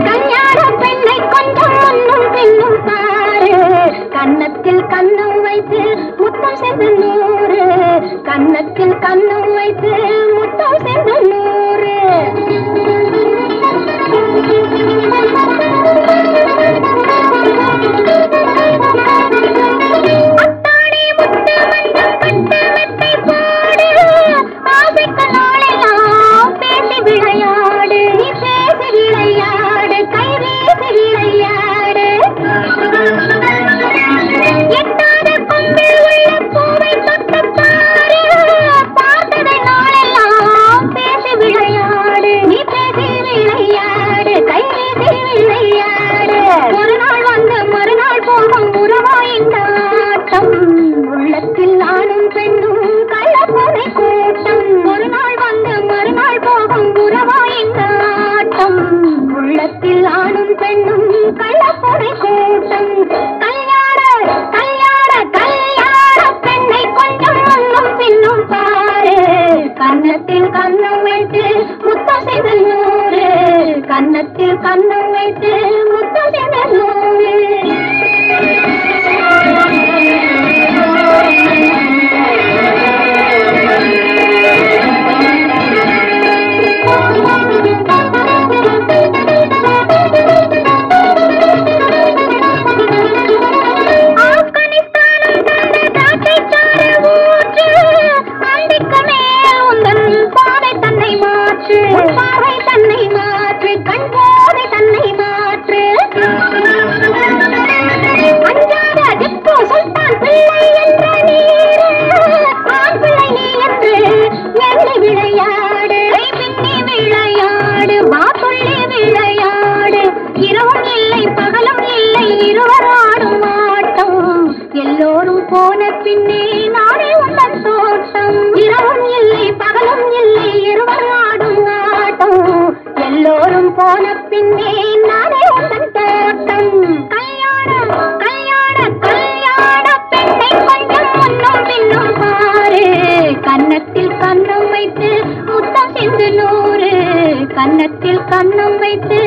கல்யாண பெண்ணை கொஞ்சம் முன்னும் பின்னும் பாரு, கன்னத்தில் கண்ணம் வைத்து முத்தம் சென்று 100, கன்னத்தில் கண்ணம் வைத்து முத்தம் சென்று 100. அத்தாடி முத்து மஞ்சம் பட்டு மெத்தை போடு, ஆசைக்கு நாளெல்லாம் பேசி விளையாடு, நீ பேசி விளையாடு, கை வீசி விளையாடு. எட்டாத கொம்பில் உள்ள பூவை தொட்டு பாரு, பார்த்ததை நாளெல்லாம் பேசி விளையாடு, நீ பேசி விளையாடு, கை வீசி விளையாடு. ஒரு நாள் வந்து மறுநாள் போகும் உறவா இந்த ஆட்டம், உள்ளத்தில் ஆணும் பெண்ணும் கள்ளப்பூனை கூட்டம். ஒரு நாள் வந்து மறுநாள் போகும் உறவா இந்த ஆட்டம், உள்ளத்தில் ஆணும் பெண்ணும் கள்ளப்பூனை கூட்டம். கல்யாண கல்யாண கல்யாண பெண்ணை கொஞ்சம் முன்னும் பின்னும் பாரு, கன்னத்தில் கண்ணம் வைத்து முத்தம் செய்த 100, கன்னத்தில் கண்ணம் வைத்து முத்தம் செய்த 100. ஆப்கானிஸ்தானம் தந்த திராட்சைச்சாறு ஊற்று, அந்திக்கு மேல் உந்தன் பாதை தன்னை மாற்று, பார்வை தன்னை மாற்று, கண் போதை தன்னை மாற்று. அஞ்சாத திப்பு சுல்தான் பிள்ளை என்ற நீரு, ஆண் பிள்ளை நீ என்று எண்ணி விளையாடு, கை பின்னி விளையாடு, வாத்துள்ளி விளையாடு. இரவும் இல்லை பகலும் இல்லை இருவர் ஆடும் ஆட்டம், எல்லோரும் போன பின்னே நானே உந்தன் தோட்டம். இரவும் இல்லை பகலும் இல்லை இருவர் ஆடும் ஆட்டம், எல்லோரும் போன பின்னே நானே உந்தன் தோட்டம். கல்யாண கல்யாண கல்யாண பெண்ணை கொஞ்சம் முன்னும் பின்னும் பாரு, கன்னத்தில் கண்ணம் வைத்து முத்தம் சென்று 100, கன்னத்தில் கண்ணம் வைத்து